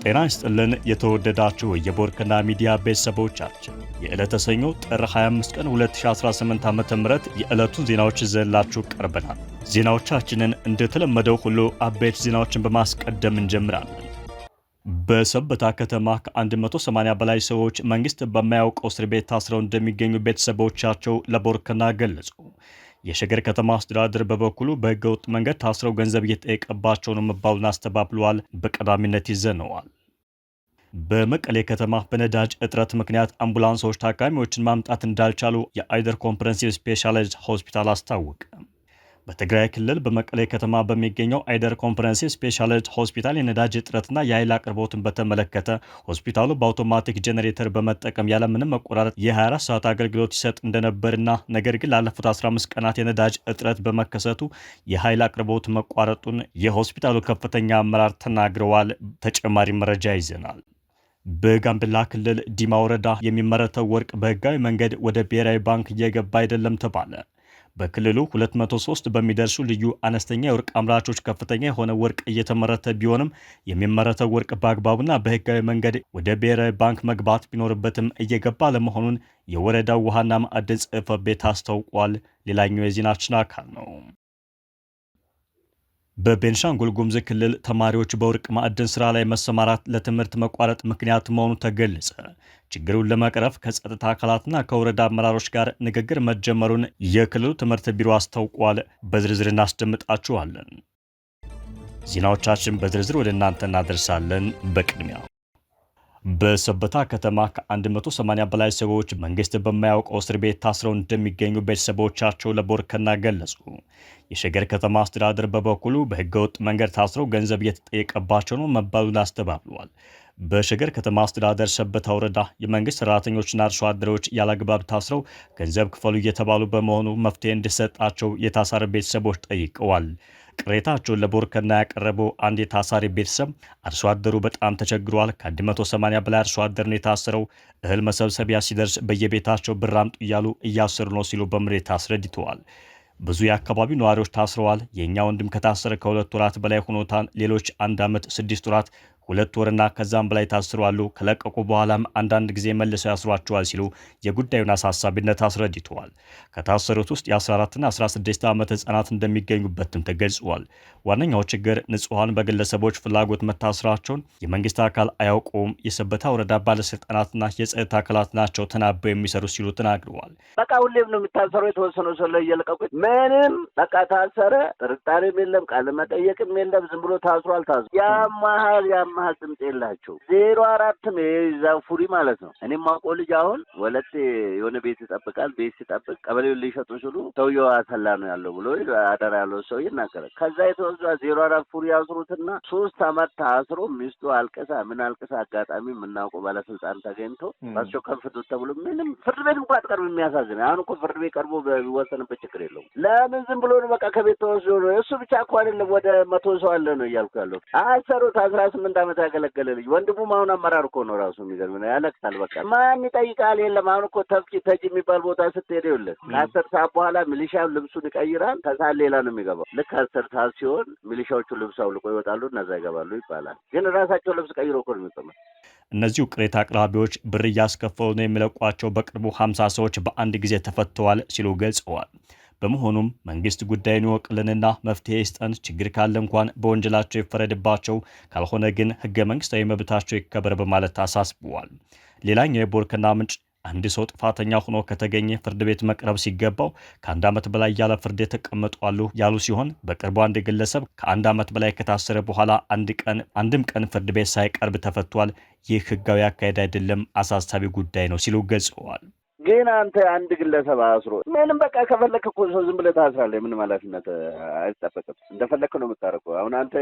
ጤና ይስጥልን የተወደዳችሁ የቦርከና ሚዲያ ቤተሰቦቻችን የዕለተ ሰኞ ጥር 25 ቀን 2018 ዓ.ም የዕለቱን ዜናዎች ይዘንላችሁ ቀርበናል። ዜናዎቻችንን እንደተለመደው ሁሉ አበይት ዜናዎችን በማስቀደም እንጀምራለን። በሰበታ ከተማ ከ180 በላይ ሰዎች መንግስት በማያውቀው እስር ቤት ታስረው እንደሚገኙ ቤተሰቦቻቸው ለቦርከና ገለጹ። የሸገር ከተማ አስተዳደር በበኩሉ በህገወጥ መንገድ ታስረው ገንዘብ እየተጠየቀባቸው ነው መባሉን አስተባብሏል። በቀዳሚነት ይዘነዋል። በመቀሌ ከተማ በነዳጅ እጥረት ምክንያት አምቡላንሶች ታካሚዎችን ማምጣት እንዳልቻሉ የአይደር ኮምፕሬሄንሲቭ ስፔሻላይዝድ ሆስፒታል አስታወቀ። በትግራይ ክልል በመቀሌ ከተማ በሚገኘው አይደር ኮምፕሬሄንሲቭ ስፔሻላይዝድ ሆስፒታል የነዳጅ እጥረትና የኃይል አቅርቦትን በተመለከተ ሆስፒታሉ በአውቶማቲክ ጄኔሬተር በመጠቀም ያለምንም መቆራረጥ የ24 ሰዓት አገልግሎት ይሰጥ እንደነበርና ነገር ግን ላለፉት 15 ቀናት የነዳጅ እጥረት በመከሰቱ የኃይል አቅርቦት መቋረጡን የሆስፒታሉ ከፍተኛ አመራር ተናግረዋል። ተጨማሪ መረጃ ይዘናል። በጋምቤላ ክልል ዲማ ወረዳ የሚመረተው ወርቅ በህጋዊ መንገድ ወደ ብሔራዊ ባንክ እየገባ አይደለም ተባለ። በክልሉ 203 በሚደርሱ ልዩ አነስተኛ የወርቅ አምራቾች ከፍተኛ የሆነ ወርቅ እየተመረተ ቢሆንም የሚመረተው ወርቅ በአግባቡና በህጋዊ መንገድ ወደ ብሔራዊ ባንክ መግባት ቢኖርበትም እየገባ ለመሆኑን የወረዳው ውሃና ማዕድን ጽሕፈት ቤት አስታውቋል። ሌላኛው የዜናችን አካል ነው። በቤንሻንጉል ጉሙዝ ክልል ተማሪዎች በወርቅ ማዕድን ስራ ላይ መሰማራት ለትምህርት መቋረጥ ምክንያት መሆኑ ተገለጸ። ችግሩን ለመቅረፍ ከጸጥታ አካላትና ከወረዳ አመራሮች ጋር ንግግር መጀመሩን የክልሉ ትምህርት ቢሮ አስታውቋል። በዝርዝር እናስደምጣችኋለን። ዜናዎቻችን በዝርዝር ወደ እናንተ እናደርሳለን። በቅድሚያ በሰበታ ከተማ ከ180 በላይ ሰዎች መንግስት በማያውቀው እስር ቤት ታስረው እንደሚገኙ ቤተሰቦቻቸው ለቦርከና ገለጹ። የሸገር ከተማ አስተዳደር በበኩሉ በህገወጥ መንገድ ታስረው ገንዘብ እየተጠየቀባቸው ነው መባሉን አስተባብሏል። በሸገር ከተማ አስተዳደር ሰበታ ወረዳ የመንግስት ሰራተኞችና አርሶ አደሮች ያላግባብ ታስረው ገንዘብ ክፈሉ እየተባሉ በመሆኑ መፍትሄ እንዲሰጣቸው የታሳሪ ቤተሰቦች ጠይቀዋል። ቅሬታቸውን ለቦርከና ያቀረበው አንድ የታሳሪ ቤተሰብ አርሶ አደሩ በጣም ተቸግሯል፣ ከ180 በላይ አርሶ አደር ነው የታሰረው፣ እህል መሰብሰቢያ ሲደርስ በየቤታቸው ብር አምጡ እያሉ እያሰሩ ነው ሲሉ በምሬት አስረድተዋል። ብዙ የአካባቢው ነዋሪዎች ታስረዋል። የእኛ ወንድም ከታሰረ ከ2 ወራት በላይ ሆኖታል። ሌሎች 1 ዓመት 6 ወራት 2 ወርና ከዛም በላይ ታስረዋል። ከለቀቁ በኋላም አንዳንድ ጊዜ መልሰው ያስሯቸዋል ሲሉ የጉዳዩን አሳሳቢነት አስረድተዋል። ከታሰሩት ውስጥ የ14ና 16 ዓመት ህጻናት እንደሚገኙበትም ተገልጿል። ዋነኛው ችግር ንጹሐን በግለሰቦች ፍላጎት መታሰራቸውን የመንግስት አካል አያውቁም፣ የሰበታ ወረዳ ባለስልጣናትና የጸጥታ አካላት ናቸው ተናበው የሚሰሩ ሲሉ ተናግረዋል። በቃ ሁሌም ነው የሚታሰሩ። የተወሰኑ ሰው ላይ እየለቀቁት ምንም በቃ ታሰረ፣ ጥርጣሬም የለም፣ ቃለ መጠየቅም የለም። ዝም ብሎ ታስሯል። ያማሃል ድምፅ የላቸው 04 ነው የዛው ፉሪ ማለት ነው። እኔም ማውቀው ልጅ አሁን ወለቴ የሆነ ቤት ይጠብቃል። ቤት ሲጠብቅ ቀበሌውን ሊሸጡ ሲሉ ሰውየው አሰላ ነው ያለው ብሎ አደራ ያለው ሰው ይናገራል። ከዛ የተወዛ 04 ፉሪ ያስሩትና 3 ዓመት ታስሮ ሚስቱ አልቀሳ ምን አልቀሳ አጋጣሚ የምናውቀው ባለስልጣን ተገኝቶ ባስቸው ከፍቱት ተብሎ ምንም ፍርድ ቤት እንኳን አትቀርብ። የሚያሳዝን አሁን እኮ ፍርድ ቤት ቀርቦ ቢወሰንበት ችግር የለውም። ለምን ዝም ብሎ ነው በቃ ከቤት ተወስዶ ነው። እሱ ብቻ እኮ አይደለም ወደ 100 ሰው አለ ነው እያልኩ ያለው። አሰሩት 18 ዓመት ያገለገለ ልጅ ወንድሙ አሁን አመራር እኮ ነው። ራሱ የሚገርም ነው። ያለቅሳል። በቃ ማን ይጠይቃል? የለም አሁን እኮ ተፍቂ ተጅ የሚባል ቦታ ስትሄድ ይኸውልህ ከ10 ሰዓት በኋላ ሚሊሻው ልብሱን ይቀይራል። ከሰዓት ሌላ ነው የሚገባው። ልክ 10 ሰዓት ሲሆን ሚሊሻዎቹ ልብስ አውልቆ ይወጣሉ፣ እነዛ ይገባሉ ይባላል። ግን ራሳቸው ልብስ ቀይሮ እኮ ነው የሚቀመጥ። እነዚሁ ቅሬታ አቅራቢዎች ብር እያስከፈሉ ነው የሚለቋቸው። በቅርቡ 50 ሰዎች በአንድ ጊዜ ተፈተዋል ሲሉ ገልጸዋል። በመሆኑም መንግስት ጉዳዩን ይወቅልንና መፍትሄ ይስጠን። ችግር ካለ እንኳን በወንጀላቸው ይፈረድባቸው፣ ካልሆነ ግን ህገ መንግስታዊ መብታቸው ይከበር በማለት አሳስበዋል። ሌላኛው የቦርከና ምንጭ አንድ ሰው ጥፋተኛ ሆኖ ከተገኘ ፍርድ ቤት መቅረብ ሲገባው ከ1 ዓመት በላይ ያለ ፍርድ የተቀመጡ አሉ ያሉ ሲሆን በቅርቡ አንድ ግለሰብ ከ1 ዓመት በላይ ከታሰረ በኋላ አንድም ቀን ፍርድ ቤት ሳይቀርብ ተፈቷል። ይህ ህጋዊ አካሄድ አይደለም፣ አሳሳቢ ጉዳይ ነው ሲሉ ገልጸዋል። ግን አንተ አንድ ግለሰብ አስሮ ምንም በቃ ከፈለክ እኮ ሰው ዝም ብለህ ታስራለህ። ምንም ኃላፊነት አይጠበቅም። እንደፈለክ ነው የምታረቀው። አሁን አንተ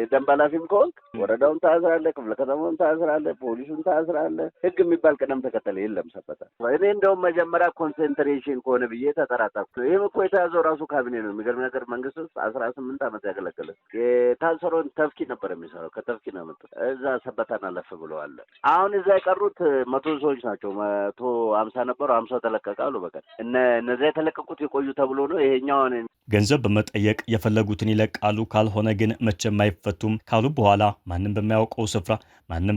የደንብ ኃላፊም ከሆንክ ወረዳውን ታስራለህ፣ ክፍለ ከተማውን ታስራለህ፣ ፖሊሱን ታስራለህ። ህግ የሚባል ቅደም ተከተል የለም ሰበታ። እኔ እንደውም መጀመሪያ ኮንሰንትሬሽን ከሆነ ብዬ ተጠራጠርኩ። ይህም እኮ የተያዘው ራሱ ካቢኔ ነው። የሚገርም ነገር መንግስት ውስጥ 18 ዓመት ያገለገለ የታሰረውን ተፍኪ ነበር የሚሰራው። ከተፍኪ ነው የመጡት። እዛ ሰበታን አለፍ ብለዋል። አሁን እዛ የቀሩት 100 ሰዎች ናቸው። 150 ነበሩ 50 ተለቀቀ አሉ። በቃ እነዚያ የተለቀቁት የቆዩ ተብሎ ነው። ይሄኛውን ገንዘብ በመጠየቅ የፈለጉትን ይለቃሉ፣ ካልሆነ ግን መቼም አይፈቱም ካሉ በኋላ ማንም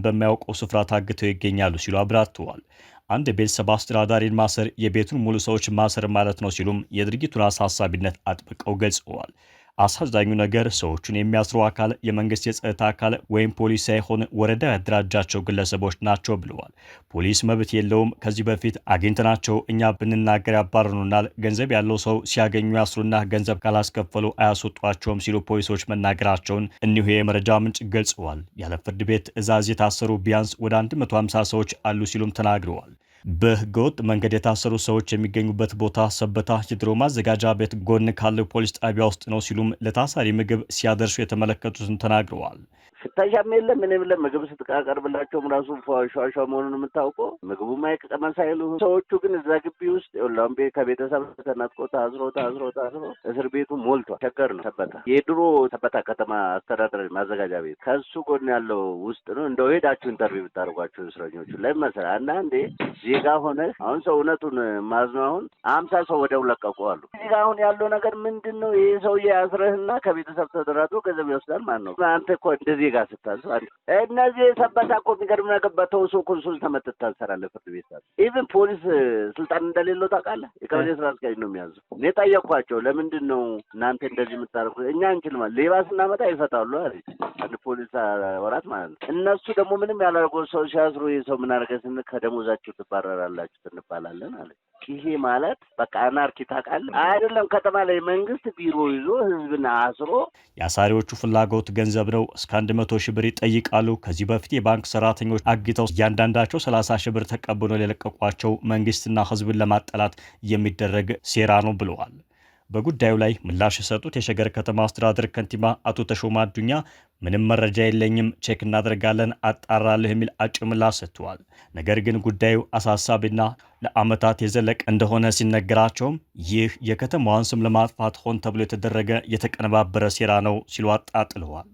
በማያውቀው ስፍራ ታግተው ይገኛሉ ሲሉ አብራርተዋል። አንድ የቤተሰብ አስተዳዳሪን ማሰር የቤቱን ሙሉ ሰዎች ማሰር ማለት ነው ሲሉም የድርጊቱን አሳሳቢነት አጥብቀው ገልጸዋል። አሳዛኙ ነገር ሰዎቹን የሚያስረው አካል የመንግስት የጸጥታ አካል ወይም ፖሊስ ሳይሆን ወረዳ ያደራጃቸው ግለሰቦች ናቸው ብለዋል። ፖሊስ መብት የለውም። ከዚህ በፊት አግኝተናቸው እኛ ብንናገር ያባርኑናል። ገንዘብ ያለው ሰው ሲያገኙ ያስሩና ገንዘብ ካላስከፈሉ አያስወጧቸውም ሲሉ ፖሊሶች መናገራቸውን እኒሁ የመረጃ ምንጭ ገልጸዋል። ያለ ፍርድ ቤት ትዕዛዝ የታሰሩ ቢያንስ ወደ 150 ሰዎች አሉ ሲሉም ተናግረዋል። በህገወጥ መንገድ የታሰሩ ሰዎች የሚገኙበት ቦታ ሰበታ የድሮ ማዘጋጃ ቤት ጎን ካለው ፖሊስ ጣቢያ ውስጥ ነው ሲሉም ለታሳሪ ምግብ ሲያደርሱ የተመለከቱትን ተናግረዋል። ፍተሻም የለም ምንም የለም። ምግብ ስትቀርብላቸውም ራሱ ፏሿ መሆኑን የምታውቀው ምግቡ ማይቀመስ አይሉ። ሰዎቹ ግን እዛ ግቢ ውስጥ ይኸውልህ ከቤተሰብ ተነጥቆ ታስሮ እስር ቤቱ ሞልቷል። ቸገር ነው ሰበታ፣ የድሮ ሰበታ ከተማ አስተዳደር ማዘጋጃ ቤት ከሱ ጎን ያለው ውስጥ ነው። እንደው ሄዳችሁ ኢንተርቪው ብታደርጓቸው እስረኞቹ ላይ መሰለህ አንዳንዴ ዜጋ ሆነ አሁን ሰው እውነቱን ማዝነው አሁን 50 ሰው ወደው ለቀቁ አሉ። ዜጋ አሁን ያለው ነገር ምንድን ነው? ይሄ ሰውዬ ያስረህና ከቤተሰብ ተደራድሮ ገንዘብ ይወስዳል ማለት ነው። አንተ እኮ እንደዚህ ጋር ስታስብ እነዚህ ሰበታ እኮ የሚገርም ነገር በተውሶ ኮንሱል ተመትተህ ታሰራለህ። ፍርድ ቤት ኢቭን ፖሊስ ስልጣን እንደሌለው ታውቃለህ። የቀበሌ ስራ አስኪያጅ ነው የሚያዘው። እኔ ጠየኳቸው፣ ለምንድን ነው እናንተ እንደዚህ የምታደርጉት? እኛ እንችልም ሌባ ስናመጣ ይፈታሉ አለ አንድ ፖሊስ ወራት ማለት ነው። እነሱ ደግሞ ምንም ያላደረገው ሰው ሲያስሩ ሰው ምን አደረገ ስንል ከደሞዛችሁ ትባረራላችሁ እንባላለን አለ። ይሄ ማለት በቃ አናርኪ ታውቃለህ አይደለም። ከተማ ላይ መንግስት ቢሮ ይዞ ህዝብን አስሮ የአሳሪዎቹ ፍላጎት ገንዘብ ነው። እስከ 100 ሺህ ብር ይጠይቃሉ። ከዚህ በፊት የባንክ ሰራተኞች አግተው እያንዳንዳቸው 30 ሺህ ብር ተቀብለው የለቀቋቸው መንግስትና ህዝብን ለማጠላት የሚደረግ ሴራ ነው ብለዋል። በጉዳዩ ላይ ምላሽ የሰጡት የሸገር ከተማ አስተዳደር ከንቲባ አቶ ተሾማ አዱኛ ምንም መረጃ የለኝም፣ ቼክ እናደርጋለን፣ አጣራለሁ የሚል አጭር ምላሽ ሰጥተዋል። ነገር ግን ጉዳዩ አሳሳቢና ለዓመታት የዘለቀ እንደሆነ ሲነገራቸውም ይህ የከተማዋን ስም ለማጥፋት ሆን ተብሎ የተደረገ የተቀነባበረ ሴራ ነው ሲሉ አጣጥለዋል።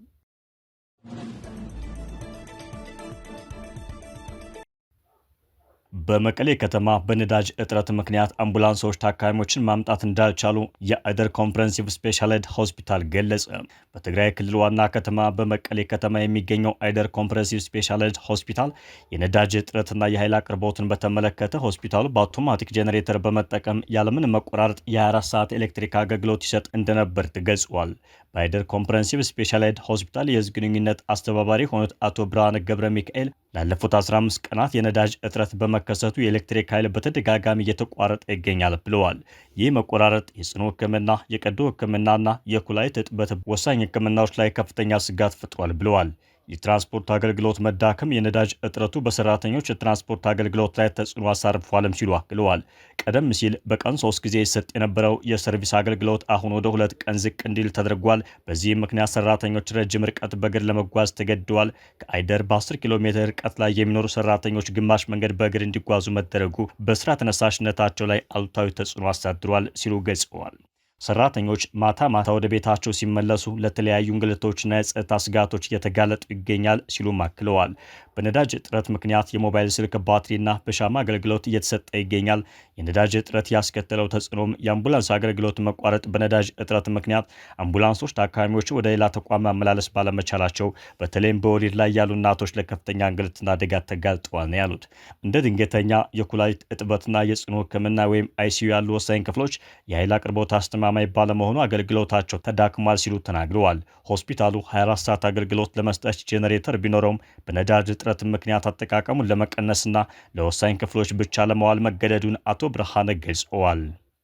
በመቀሌ ከተማ በነዳጅ እጥረት ምክንያት አምቡላንሶች ታካሚዎችን ማምጣት እንዳልቻሉ የአይደር ኮምፕሬሄንሲቭ ስፔሻላይዝድ ሆስፒታል ገለጸ። በትግራይ ክልል ዋና ከተማ በመቀሌ ከተማ የሚገኘው አይደር ኮምፕሬሄንሲቭ ስፔሻላይዝድ ሆስፒታል የነዳጅ እጥረትና የኃይል አቅርቦትን በተመለከተ ሆስፒታሉ በአውቶማቲክ ጄኔሬተር በመጠቀም ያለምንም መቆራረጥ የ24 ሰዓት ኤሌክትሪክ አገልግሎት ይሰጥ እንደነበር ተገልጿል። በአይደር ኮምፕሬሄንሲቭ ስፔሻላይዝድ ሆስፒታል የህዝብ ግንኙነት አስተባባሪ የሆኑት አቶ ብርሃነ ገብረ ሚካኤል ላለፉት 15 ቀናት የነዳጅ እጥረት በመከሰቱ የኤሌክትሪክ ኃይል በተደጋጋሚ እየተቋረጠ ይገኛል ብለዋል። ይህ መቆራረጥ የጽኑ ሕክምና፣ የቀዶ ሕክምናና የኩላሊት እጥበት ወሳኝ ሕክምናዎች ላይ ከፍተኛ ስጋት ፈጥሯል ብለዋል። የትራንስፖርት አገልግሎት መዳከም የነዳጅ እጥረቱ በሰራተኞች የትራንስፖርት አገልግሎት ላይ ተጽዕኖ አሳርፏልም ሲሉ አክለዋል። ቀደም ሲል በቀን 3 ጊዜ ይሰጥ የነበረው የሰርቪስ አገልግሎት አሁን ወደ 2 ቀን ዝቅ እንዲል ተደርጓል። በዚህም ምክንያት ሰራተኞች ረጅም ርቀት በእግር ለመጓዝ ተገደዋል። ከአይደር በ10 ኪሎ ሜትር ርቀት ላይ የሚኖሩ ሰራተኞች ግማሽ መንገድ በእግር እንዲጓዙ መደረጉ በስራ ተነሳሽነታቸው ላይ አሉታዊ ተጽዕኖ አሳድሯል ሲሉ ገልጸዋል። ሰራተኞች ማታ ወደ ቤታቸው ሲመለሱ ለተለያዩ እንግልቶችና የጸጥታ ስጋቶች እየተጋለጡ ይገኛል ሲሉም አክለዋል። በነዳጅ እጥረት ምክንያት የሞባይል ስልክ ባትሪና በሻማ አገልግሎት እየተሰጠ ይገኛል። የነዳጅ እጥረት ያስከተለው ተጽዕኖም የአምቡላንስ አገልግሎት መቋረጥ፣ በነዳጅ እጥረት ምክንያት አምቡላንሶች ታካሚዎችን ወደ ሌላ ተቋም ማመላለስ ባለመቻላቸው በተለይም በወሊድ ላይ ያሉ እናቶች ለከፍተኛ እንግልትና አደጋ ተጋልጠዋል ነው ያሉት። እንደ ድንገተኛ የኩላሊት እጥበትና የጽኑ ሕክምና ወይም አይሲዩ ያሉ ወሳኝ ክፍሎች የኃይል አቅርቦት አስተማማኝ ባለመሆኑ አገልግሎታቸው ተዳክሟል ሲሉ ተናግረዋል። ሆስፒታሉ 24 ሰዓት አገልግሎት ለመስጠት ጄኔሬተር ቢኖረውም በነዳጅ እጥረት ምክንያት አጠቃቀሙን ለመቀነስና ለወሳኝ ክፍሎች ብቻ ለመዋል መገደዱን አቶ ብርሃነ ገልጸዋል።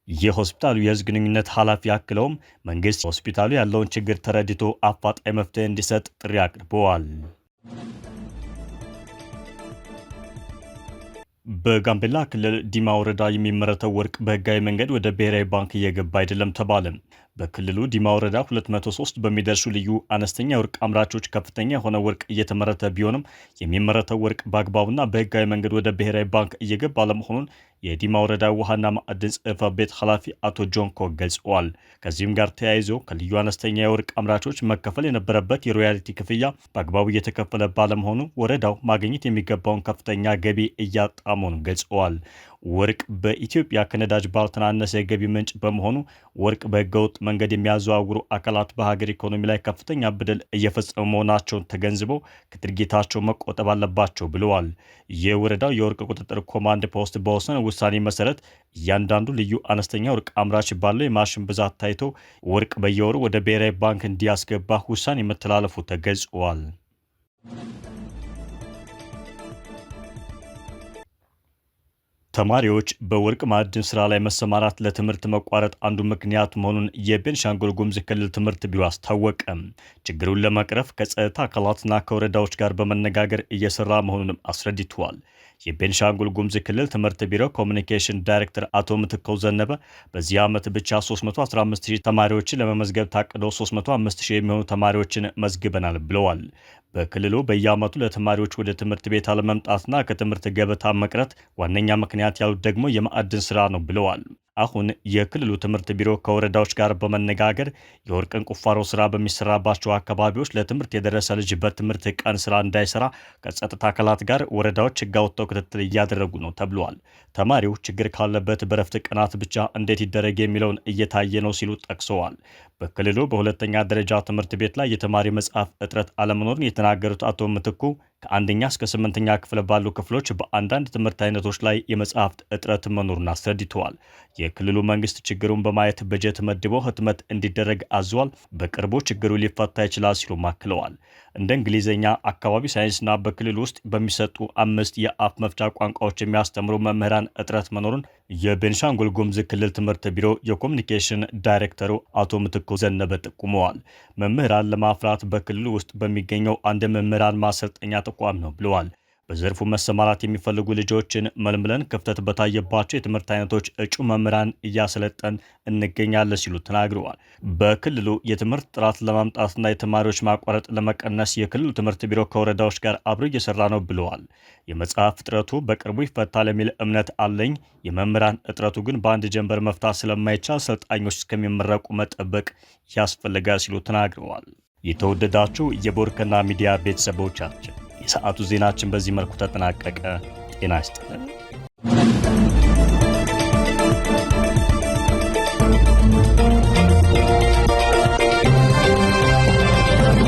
የሆስፒታሉ የህዝብ ግንኙነት ኃላፊ አክለውም መንግስት ሆስፒታሉ ያለውን ችግር ተረድቶ አፋጣኝ መፍትሄ እንዲሰጥ ጥሪ አቅርበዋል። በጋምቤላ ክልል ዲማ ወረዳ የሚመረተው ወርቅ በህጋዊ መንገድ ወደ ብሔራዊ ባንክ እየገባ አይደለም ተባለ። በክልሉ ዲማ ወረዳ 203 በሚደርሱ ልዩ አነስተኛ የወርቅ አምራቾች ከፍተኛ የሆነ ወርቅ እየተመረተ ቢሆንም የሚመረተው ወርቅ በአግባቡና በህጋዊ መንገድ ወደ ብሔራዊ ባንክ እየገባ አለመሆኑን የዲማ ወረዳ ውሃና ማዕድን ጽሕፈት ቤት ኃላፊ አቶ ጆን ኮክ ገልጸዋል። ከዚህም ጋር ተያይዞ ከልዩ አነስተኛ የወርቅ አምራቾች መከፈል የነበረበት የሮያሊቲ ክፍያ በአግባቡ እየተከፈለ ባለመሆኑ ወረዳው ማግኘት የሚገባውን ከፍተኛ ገቢ እያጣ መሆኑን ገልጸዋል። ወርቅ በኢትዮጵያ ከነዳጅ ባልተናነሰ የገቢ ምንጭ በመሆኑ ወርቅ በህገወጥ መንገድ የሚያዘዋውሩ አካላት በሀገር ኢኮኖሚ ላይ ከፍተኛ በደል እየፈጸሙ መሆናቸውን ተገንዝበው ከድርጊታቸው መቆጠብ አለባቸው ብለዋል። የወረዳው የወርቅ ቁጥጥር ኮማንድ ፖስት በወሰነ ውሳኔ መሰረት እያንዳንዱ ልዩ አነስተኛ ወርቅ አምራች ባለው የማሽን ብዛት ታይቶ ወርቅ በየወሩ ወደ ብሔራዊ ባንክ እንዲያስገባ ውሳኔ መተላለፉ ተገልጿል። ተማሪዎች በወርቅ ማዕድን ስራ ላይ መሰማራት ለትምህርት መቋረጥ አንዱ ምክንያት መሆኑን የቤንሻንጉል ጉሙዝ ክልል ትምህርት ቢሮ አስታወቀ። ችግሩን ለመቅረፍ ከጸጥታ አካላትና ከወረዳዎች ጋር በመነጋገር እየሰራ መሆኑንም አስረድተዋል። የቤንሻንጉል ጉሙዝ ክልል ትምህርት ቢሮ ኮሚኒኬሽን ዳይሬክተር አቶ ምትከው ዘነበ በዚህ ዓመት ብቻ 315,000 ተማሪዎችን ለመመዝገብ ታቅዶ 305,000 የሚሆኑ ተማሪዎችን መዝግበናል ብለዋል። በክልሉ በየዓመቱ ለተማሪዎች ወደ ትምህርት ቤት አለመምጣትና ከትምህርት ገበታ መቅረት ዋነኛ ምክንያት ያሉት ደግሞ የማዕድን ስራ ነው ብለዋል። አሁን የክልሉ ትምህርት ቢሮ ከወረዳዎች ጋር በመነጋገር የወርቅን ቁፋሮ ስራ በሚሰራባቸው አካባቢዎች ለትምህርት የደረሰ ልጅ በትምህርት ቀን ስራ እንዳይሰራ ከጸጥታ አካላት ጋር ወረዳዎች ሕግ አውጥተው ክትትል እያደረጉ ነው ተብሏል። ተማሪው ችግር ካለበት በረፍት ቀናት ብቻ እንዴት ይደረግ የሚለውን እየታየ ነው ሲሉ ጠቅሰዋል። በክልሉ በሁለተኛ ደረጃ ትምህርት ቤት ላይ የተማሪ መጽሐፍ እጥረት አለመኖሩን የተናገሩት አቶ ምትኩ ከአንደኛ እስከ 8ኛ ክፍል ባሉ ክፍሎች በአንዳንድ ትምህርት አይነቶች ላይ የመጽሐፍት እጥረት መኖሩን አስረድተዋል። የክልሉ መንግስት ችግሩን በማየት በጀት መድቦ ህትመት እንዲደረግ አዟል። በቅርቡ ችግሩ ሊፈታ ይችላል ሲሉ አክለዋል። እንደ እንግሊዝኛ፣ አካባቢ ሳይንስና በክልሉ ውስጥ በሚሰጡ 5 የአፍ መፍቻ ቋንቋዎች የሚያስተምሩ መምህራን እጥረት መኖሩን የቤንሻንጉል ጉሙዝ ክልል ትምህርት ቢሮ የኮሚኒኬሽን ዳይሬክተሩ አቶ ምትኩ ዘነበ ጠቁመዋል። መምህራን ለማፍራት በክልሉ ውስጥ በሚገኘው አንድ መምህራን ማሰልጠኛ ተቋም ነው ብለዋል። በዘርፉ መሰማራት የሚፈልጉ ልጆችን መልምለን ክፍተት በታየባቸው የትምህርት አይነቶች እጩ መምህራን እያሰለጠን እንገኛለን ሲሉ ተናግረዋል። በክልሉ የትምህርት ጥራት ለማምጣትና የተማሪዎች ማቋረጥ ለመቀነስ የክልሉ ትምህርት ቢሮ ከወረዳዎች ጋር አብሮ እየሰራ ነው ብለዋል። የመጽሐፍ እጥረቱ በቅርቡ ይፈታል የሚል እምነት አለኝ። የመምህራን እጥረቱ ግን በአንድ ጀንበር መፍታት ስለማይቻል ሰልጣኞች እስከሚመረቁ መጠበቅ ያስፈልጋል ሲሉ ተናግረዋል። የተወደዳችሁ የቦርከና ሚዲያ ቤተሰቦቻችን የሰዓቱ ዜናችን በዚህ መልኩ ተጠናቀቀ። ጤና ይስጥልን።